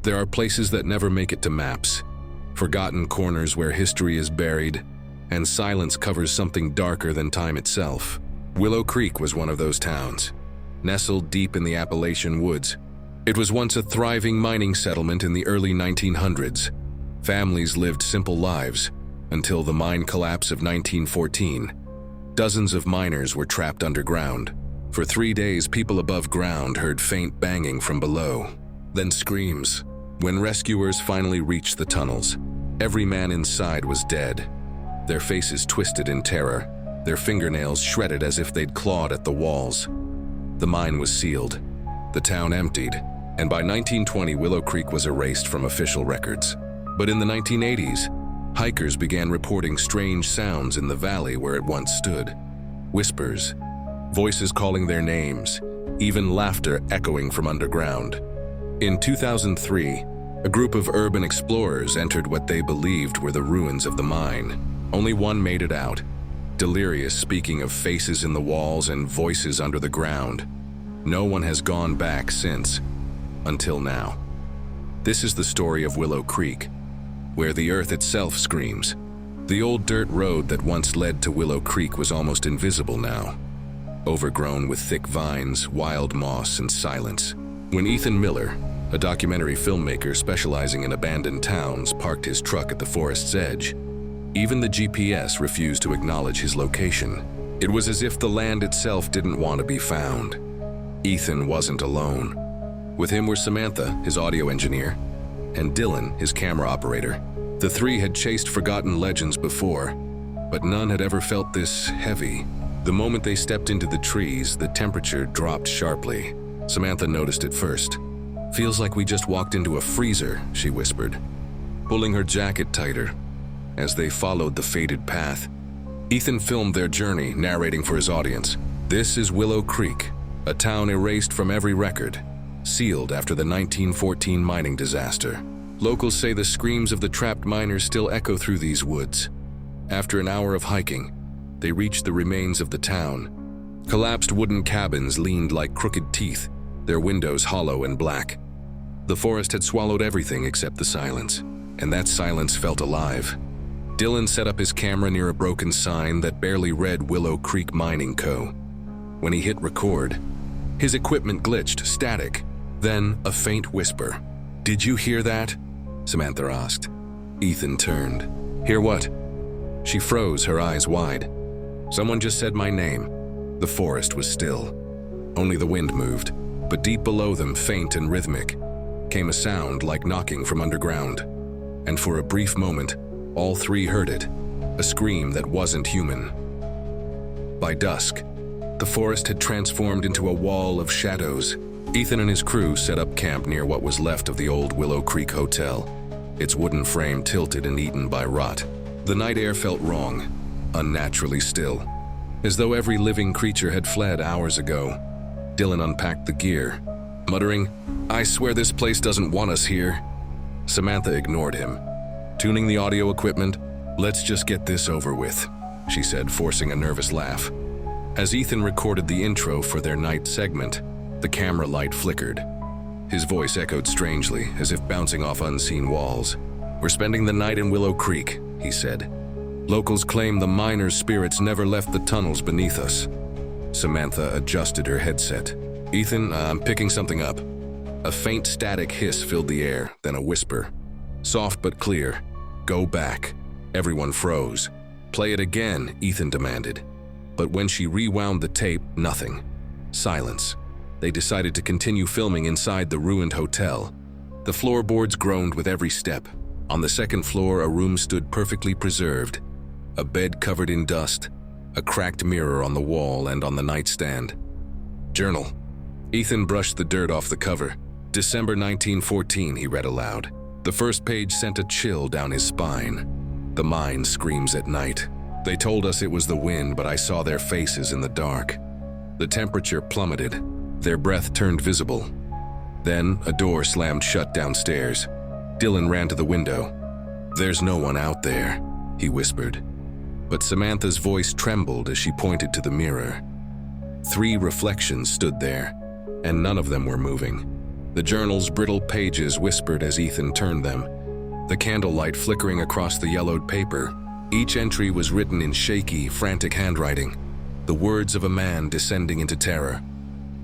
There are places that never make it to maps, forgotten corners where history is buried, and silence covers something darker than time itself. Willow Creek was one of those towns, nestled deep in the Appalachian woods. It was once a thriving mining settlement in the early 1900s. Families lived simple lives until the mine collapse of 1914. Dozens of miners were trapped underground. For 3 days, people above ground heard faint banging from below, then screams. When rescuers finally reached the tunnels, every man inside was dead, their faces twisted in terror, their fingernails shredded as if they'd clawed at the walls. The mine was sealed, the town emptied, and by 1920 Willow Creek was erased from official records. But in the 1980s, hikers began reporting strange sounds in the valley where it once stood. Whispers, voices calling their names, even laughter echoing from underground. In 2003, a group of urban explorers entered what they believed were the ruins of the mine. Only one made it out, delirious, speaking of faces in the walls and voices under the ground. No one has gone back since, until now. This is the story of Willow Creek, where the earth itself screams. The old dirt road that once led to Willow Creek was almost invisible now, overgrown with thick vines, wild moss, and silence. When Ethan Miller, a documentary filmmaker specializing in abandoned towns, parked his truck at the forest's edge, even the GPS refused to acknowledge his location. It was as if the land itself didn't want to be found. Ethan wasn't alone. With him were Samantha, his audio engineer, and Dylan, his camera operator. The three had chased forgotten legends before, but none had ever felt this heavy. The moment they stepped into the trees, the temperature dropped sharply. Samantha noticed it first. "Feels like we just walked into a freezer," she whispered, pulling her jacket tighter. As they followed the faded path, Ethan filmed their journey, narrating for his audience. This is Willow Creek, a town erased from every record, sealed after the 1914 mining disaster. Locals say the screams of the trapped miners still echo through these woods. After an hour of hiking, they reached the remains of the town. Collapsed wooden cabins leaned like crooked teeth, their windows hollow and black. The forest had swallowed everything except the silence, and that silence felt alive. Dylan set up his camera near a broken sign that barely read Willow Creek Mining Co. When he hit record, his equipment glitched, static. Then a faint whisper. "Did you hear that?" Samantha asked. Ethan turned. "Hear what?" She froze, her eyes wide. "Someone just said my name." The forest was still. Only the wind moved, but deep below them, faint and rhythmic, came a sound like knocking from underground. And for a brief moment, all three heard it, a scream that wasn't human. By dusk, the forest had transformed into a wall of shadows. Ethan and his crew set up camp near what was left of the old Willow Creek Hotel, its wooden frame tilted and eaten by rot. The night air felt wrong, unnaturally still, as though every living creature had fled hours ago. Dylan unpacked the gear, muttering, "I swear this place doesn't want us here." Samantha ignored him. Tuning the audio equipment, "Let's just get this over with," she said, forcing a nervous laugh. As Ethan recorded the intro for their night segment, the camera light flickered. His voice echoed strangely, as if bouncing off unseen walls. "We're spending the night in Willow Creek," he said. "Locals claim the miners' spirits never left the tunnels beneath us." Samantha adjusted her headset. "Ethan, I'm picking something up." A faint static hiss filled the air, then a whisper. Soft but clear. "Go back." Everyone froze. "Play it again," Ethan demanded. But when she rewound the tape, nothing. Silence. They decided to continue filming inside the ruined hotel. The floorboards groaned with every step. On the second floor, a room stood perfectly preserved. A bed covered in dust, a cracked mirror on the wall and on the nightstand. "Journal." Ethan brushed the dirt off the cover. "December 1914, he read aloud. The first page sent a chill down his spine. "The mine screams at night. They told us it was the wind, but I saw their faces in the dark. The temperature plummeted. Their breath turned visible. Then a door slammed shut downstairs. Dylan ran to the window. "There's no one out there," he whispered. But Samantha's voice trembled as she pointed to the mirror. 3 reflections stood there, and none of them were moving. The journal's brittle pages whispered as Ethan turned them, the candlelight flickering across the yellowed paper. Each entry was written in shaky, frantic handwriting, the words of a man descending into terror.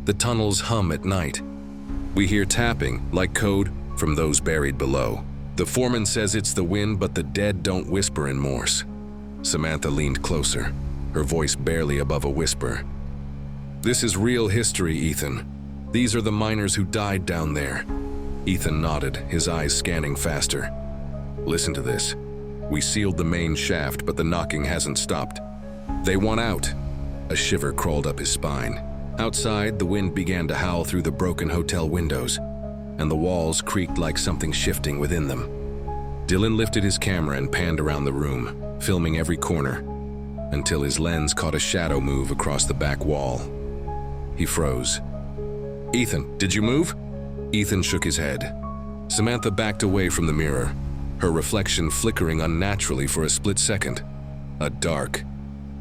The tunnels hum at night. We hear tapping, like code, from those buried below. The foreman says it's the wind, but the dead don't whisper in Morse. Samantha leaned closer, her voice barely above a whisper. This is real history, Ethan. These are the miners who died down there. Ethan nodded, his eyes scanning faster. Listen to this. We sealed the main shaft, but the knocking hasn't stopped. They want out. A shiver crawled up his spine. Outside, the wind began to howl through the broken hotel windows, and the walls creaked like something shifting within them. Dylan lifted his camera and panned around the room, filming every corner, until his lens caught a shadow move across the back wall. He froze. Ethan, did you move? Ethan shook his head. Samantha backed away from the mirror, her reflection flickering unnaturally for a split second. A dark,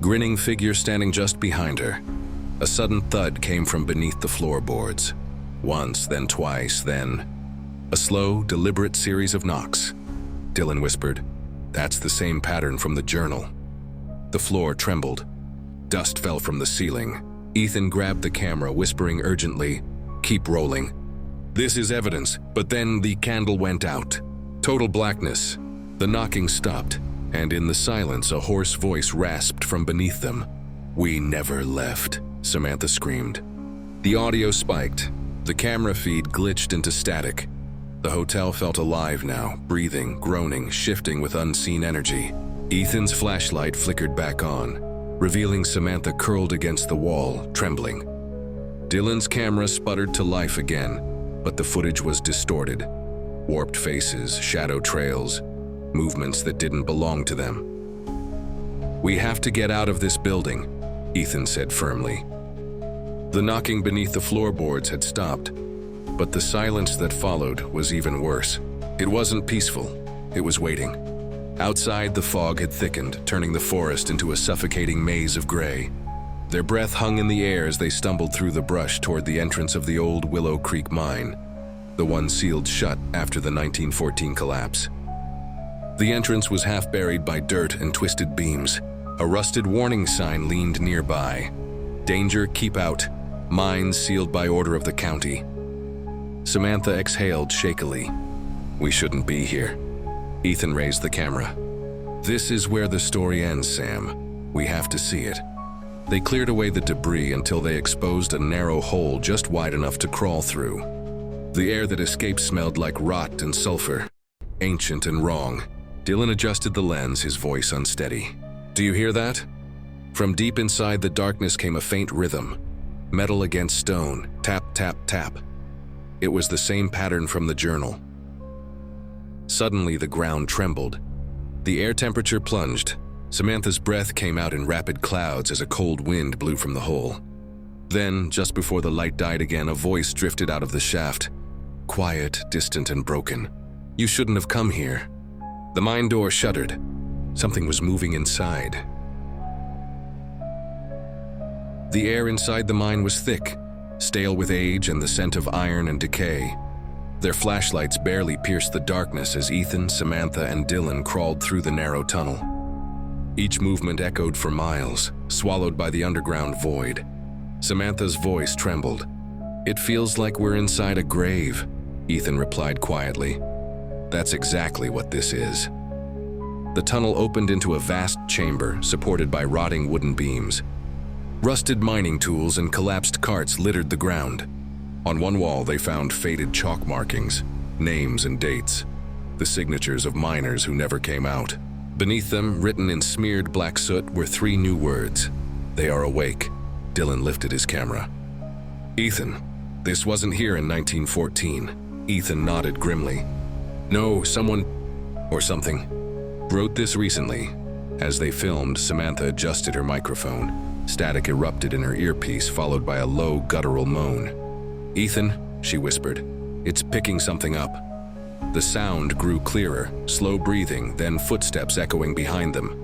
grinning figure standing just behind her. A sudden thud came from beneath the floorboards. Once, then twice, then a slow, deliberate series of knocks. Dylan whispered, "That's the same pattern from the journal." The floor trembled. Dust fell from the ceiling. Ethan grabbed the camera, whispering urgently, "Keep rolling." This is evidence, but then the candle went out. Total blackness. The knocking stopped, and in the silence a hoarse voice rasped from beneath them. "We never left," Samantha screamed. The audio spiked. The camera feed glitched into static. The hotel felt alive now, breathing, groaning, shifting with unseen energy. Ethan's flashlight flickered back on, revealing Samantha curled against the wall, trembling. Dylan's camera sputtered to life again, but the footage was distorted. Warped faces, shadow trails, movements that didn't belong to them. "We have to get out of this building," Ethan said firmly. The knocking beneath the floorboards had stopped, but the silence that followed was even worse. It wasn't peaceful, it was waiting. Outside, the fog had thickened, turning the forest into a suffocating maze of gray. Their breath hung in the air as they stumbled through the brush toward the entrance of the old Willow Creek mine, the one sealed shut after the 1914 collapse. The entrance was half buried by dirt and twisted beams. A rusted warning sign leaned nearby. "Danger, keep out. Mines sealed by order of the county." Samantha exhaled shakily. "We shouldn't be here." Ethan raised the camera. "This is where the story ends, Sam. We have to see it." They cleared away the debris until they exposed a narrow hole just wide enough to crawl through. The air that escaped smelled like rot and sulfur, ancient and wrong. Dylan adjusted the lens, his voice unsteady. "Do you hear that?" From deep inside the darkness came a faint rhythm. Metal against stone, tap, tap, tap. It was the same pattern from the journal. Suddenly the ground trembled. The air temperature plunged. Samantha's breath came out in rapid clouds as a cold wind blew from the hole. Then, just before the light died again, a voice drifted out of the shaft. Quiet, distant, and broken. "You shouldn't have come here." The mine door shuddered. Something was moving inside. The air inside the mine was thick, stale with age and the scent of iron and decay. Their flashlights barely pierced the darkness as Ethan, Samantha, and Dylan crawled through the narrow tunnel. Each movement echoed for miles, swallowed by the underground void. Samantha's voice trembled. "It feels like we're inside a grave," Ethan replied quietly. "That's exactly what this is." The tunnel opened into a vast chamber supported by rotting wooden beams. Rusted mining tools and collapsed carts littered the ground. On one wall they found faded chalk markings, names and dates, the signatures of miners who never came out. Beneath them, written in smeared black soot, were 3 new words. "They are awake." Dylan lifted his camera. "Ethan, this wasn't here in 1914. Ethan nodded grimly. "No, someone, or something, wrote this recently." As they filmed, Samantha adjusted her microphone. Static erupted in her earpiece, followed by a low, guttural moan. "Ethan," she whispered, "it's picking something up." The sound grew clearer, slow breathing, then footsteps echoing behind them.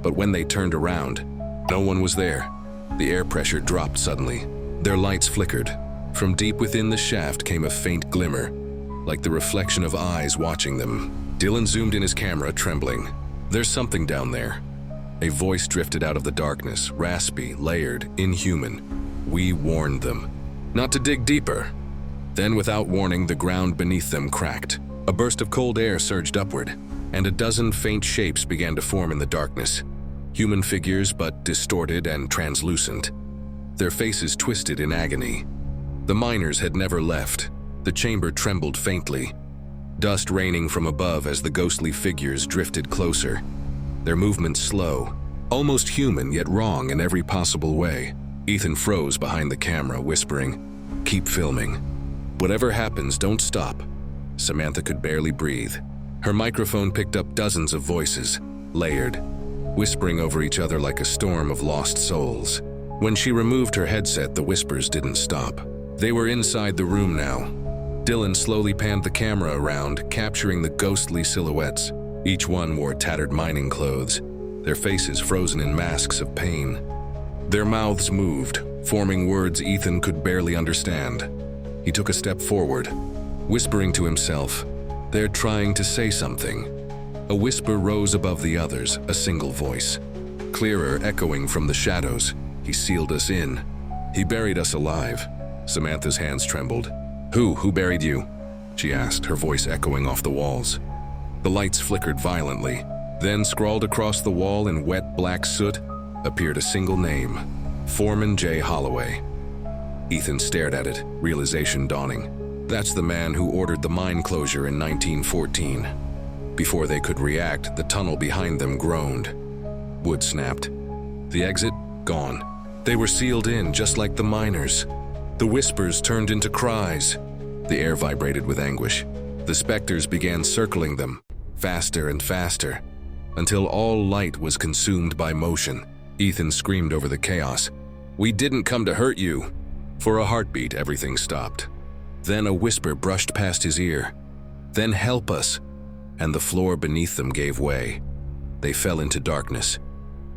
But when they turned around, no one was there. The air pressure dropped suddenly. Their lights flickered. From deep within the shaft came a faint glimmer, like the reflection of eyes watching them. Dylan zoomed in his camera, trembling. "There's something down there." A voice drifted out of the darkness, raspy, layered, inhuman. "We warned them not to dig deeper." Then, without warning, the ground beneath them cracked. A burst of cold air surged upward, and a dozen faint shapes began to form in the darkness. Human figures, but distorted and translucent. Their faces twisted in agony. The miners had never left. The chamber trembled faintly, dust raining from above as the ghostly figures drifted closer. Their movements slow, almost human, yet wrong in every possible way. Ethan froze behind the camera, whispering, "Keep filming. Whatever happens, don't stop." Samantha could barely breathe. Her microphone picked up dozens of voices, layered, whispering over each other like a storm of lost souls. When she removed her headset, the whispers didn't stop. They were inside the room now. Dylan slowly panned the camera around, capturing the ghostly silhouettes. Each one wore tattered mining clothes, their faces frozen in masks of pain. Their mouths moved, forming words Ethan could barely understand. He took a step forward, whispering to himself, "They're trying to say something." A whisper rose above the others, a single voice. Clearer, echoing from the shadows, "He sealed us in. He buried us alive." Samantha's hands trembled. Who buried you?" she asked, her voice echoing off the walls. The lights flickered violently. Then, scrawled across the wall in wet black soot, appeared a single name, Foreman J. Holloway. Ethan stared at it, realization dawning. That's the man who ordered the mine closure in 1914. Before they could react, the tunnel behind them groaned. Wood snapped. The exit? Gone. They were sealed in, just like the miners. The whispers turned into cries. The air vibrated with anguish. The specters began circling them, faster and faster, until all light was consumed by motion. Ethan screamed over the chaos. "We didn't come to hurt you." For a heartbeat, everything stopped. Then a whisper brushed past his ear. "Then help us." And the floor beneath them gave way. They fell into darkness.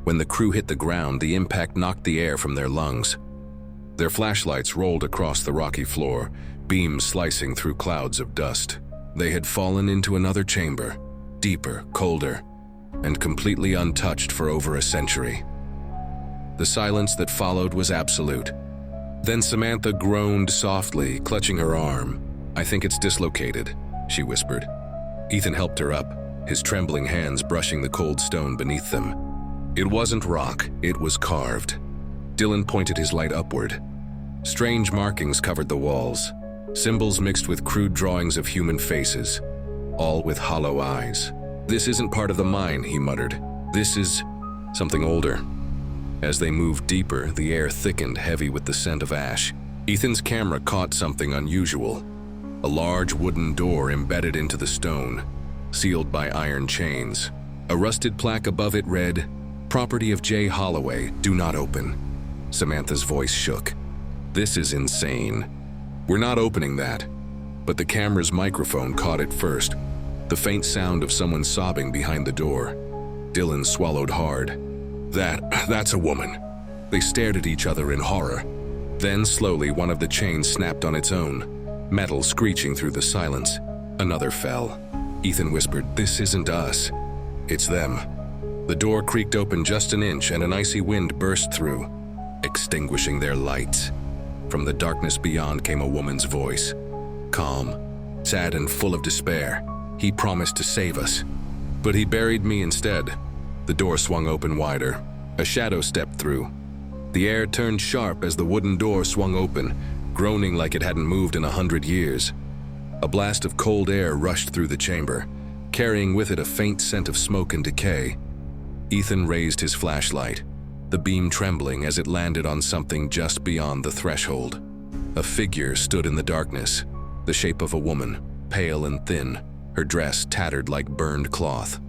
When the crew hit the ground, the impact knocked the air from their lungs. Their flashlights rolled across the rocky floor, beams slicing through clouds of dust. They had fallen into another chamber, deeper, colder, and completely untouched for over a century. The silence that followed was absolute. Then Samantha groaned softly, clutching her arm. "I think it's dislocated," she whispered. Ethan helped her up, his trembling hands brushing the cold stone beneath them. It wasn't rock, it was carved. Dylan pointed his light upward. Strange markings covered the walls, symbols mixed with crude drawings of human faces, all with hollow eyes. "This isn't part of the mine," he muttered. "This is something older." As they moved deeper, the air thickened, heavy with the scent of ash. Ethan's camera caught something unusual. A large wooden door embedded into the stone, sealed by iron chains. A rusted plaque above it read, "Property of J. Holloway, do not open." Samantha's voice shook. "This is insane. We're not opening that." But the camera's microphone caught it first, the faint sound of someone sobbing behind the door. Dylan swallowed hard. That's a woman." They stared at each other in horror. Then, slowly, one of the chains snapped on its own, metal screeching through the silence. Another fell. Ethan whispered, "This isn't us. It's them." The door creaked open just an inch and an icy wind burst through, extinguishing their lights. From the darkness beyond came a woman's voice, calm, sad and full of despair. "He promised to save us, but he buried me instead." The door swung open wider. A shadow stepped through. The air turned sharp as the wooden door swung open, groaning like it hadn't moved in 100 years. A blast of cold air rushed through the chamber, carrying with it a faint scent of smoke and decay. Ethan raised his flashlight, the beam trembling as it landed on something just beyond the threshold. A figure stood in the darkness, the shape of a woman, pale and thin, her dress tattered like burned cloth.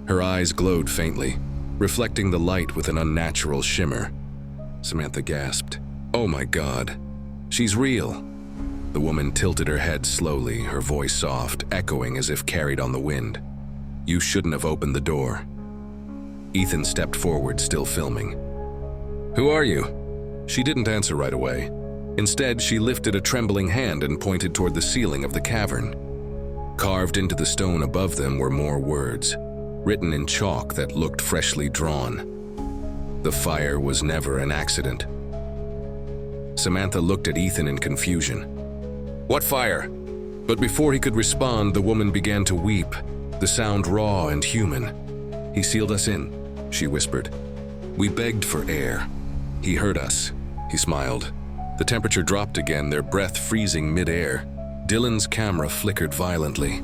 Her eyes glowed faintly, reflecting the light with an unnatural shimmer. Samantha gasped, "Oh my God, she's real." The woman tilted her head slowly, her voice soft, echoing as if carried on the wind. "You shouldn't have opened the door." Ethan stepped forward, still filming. "Who are you?" She didn't answer right away. Instead, she lifted a trembling hand and pointed toward the ceiling of the cavern. Carved into the stone above them were more words, written in chalk that looked freshly drawn. The fire was never an accident. Samantha looked at Ethan in confusion. "What fire?" But before he could respond, the woman began to weep, the sound raw and human. "He sealed us in," she whispered. "We begged for air. He heard us." He smiled. The temperature dropped again, their breath freezing mid-air. Dylan's camera flickered violently,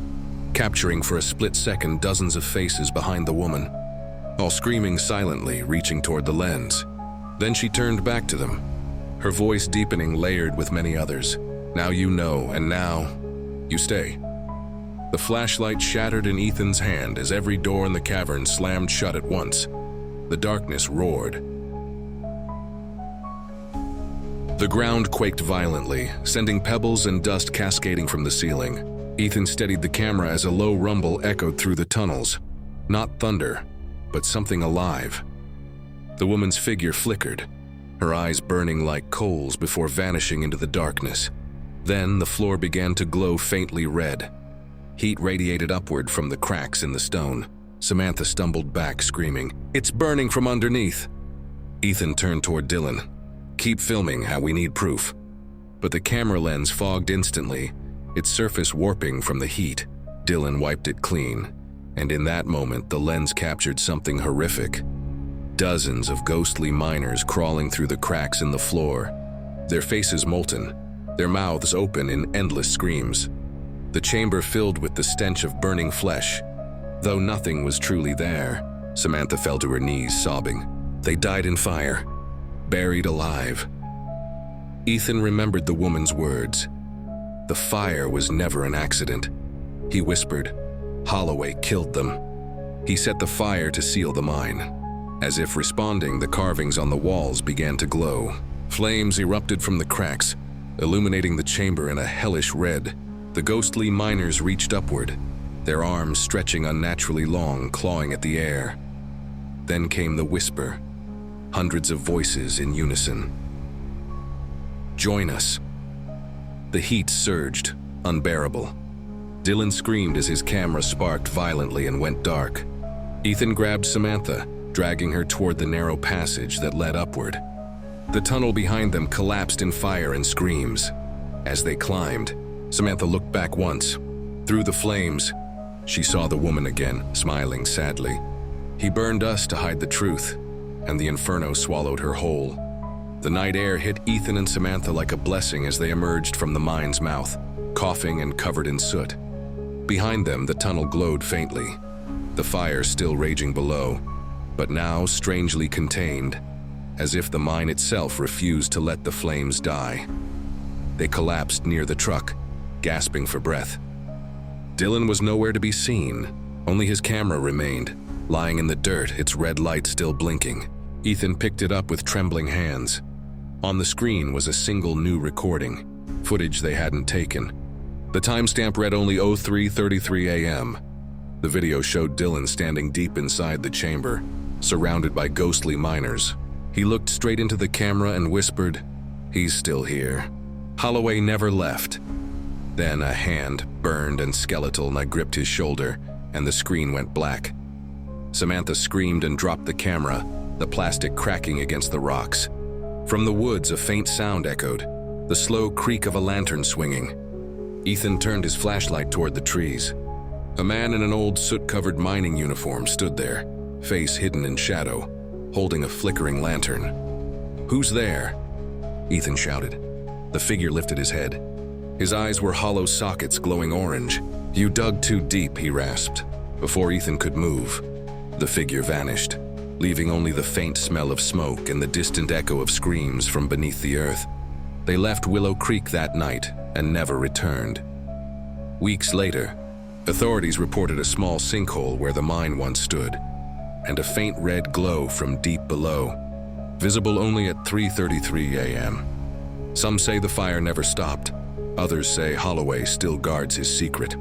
capturing for a split second dozens of faces behind the woman, all screaming silently, reaching toward the lens. Then she turned back to them, her voice deepening, layered with many others. "Now you know, and now you stay." The flashlight shattered in Ethan's hand as every door in the cavern slammed shut at once. The darkness roared. The ground quaked violently, sending pebbles and dust cascading from the ceiling. Ethan steadied the camera as a low rumble echoed through the tunnels. Not thunder, but something alive. The woman's figure flickered, her eyes burning like coals before vanishing into the darkness. Then the floor began to glow faintly red. Heat radiated upward from the cracks in the stone. Samantha stumbled back, screaming, "It's burning from underneath!" Ethan turned toward Dylan. "Keep filming, how we need proof." But the camera lens fogged instantly, its surface warping from the heat. Dylan wiped it clean, and in that moment the lens captured something horrific. Dozens of ghostly miners crawling through the cracks in the floor, their faces molten, their mouths open in endless screams. The chamber filled with the stench of burning flesh. Though nothing was truly there, Samantha fell to her knees, sobbing. They died in fire, buried alive. Ethan remembered the woman's words. The fire was never an accident. He whispered, "Holloway killed them." He set the fire to seal the mine. As if responding, the carvings on the walls began to glow. Flames erupted from the cracks, illuminating the chamber in a hellish red. The ghostly miners reached upward, their arms stretching unnaturally long, clawing at the air. Then came the whisper, hundreds of voices in unison. "Join us." The heat surged, unbearable. Dylan screamed as his camera sparked violently and went dark. Ethan grabbed Samantha, dragging her toward the narrow passage that led upward. The tunnel behind them collapsed in fire and screams. As they climbed, Samantha looked back once. Through the flames, she saw the woman again, smiling sadly. "He burned us to hide the truth, and the inferno swallowed her whole." The night air hit Ethan and Samantha like a blessing as they emerged from the mine's mouth, coughing and covered in soot. Behind them, the tunnel glowed faintly, the fire still raging below, but now strangely contained, as if the mine itself refused to let the flames die. They collapsed near the truck, gasping for breath. Dylan was nowhere to be seen. Only his camera remained, lying in the dirt, its red light still blinking. Ethan picked it up with trembling hands. On the screen was a single new recording, footage they hadn't taken. The timestamp read only 03:33 a.m. The video showed Dylan standing deep inside the chamber, surrounded by ghostly miners. He looked straight into the camera and whispered, "He's still here. Holloway never left." Then a hand, burned and skeletal, gripped his shoulder, and the screen went black. Samantha screamed and dropped the camera, the plastic cracking against the rocks. From the woods, a faint sound echoed, the slow creak of a lantern swinging. Ethan turned his flashlight toward the trees. A man in an old soot-covered mining uniform stood there, face hidden in shadow, holding a flickering lantern. "Who's there?" Ethan shouted. The figure lifted his head. His eyes were hollow sockets glowing orange. "You dug too deep," he rasped. Before Ethan could move, the figure vanished, leaving only the faint smell of smoke and the distant echo of screams from beneath the earth. They left Willow Creek that night and never returned. Weeks later, authorities reported a small sinkhole where the mine once stood, and a faint red glow from deep below, visible only at 3:33 a.m. Some say the fire never stopped. Others say Holloway still guards his secret.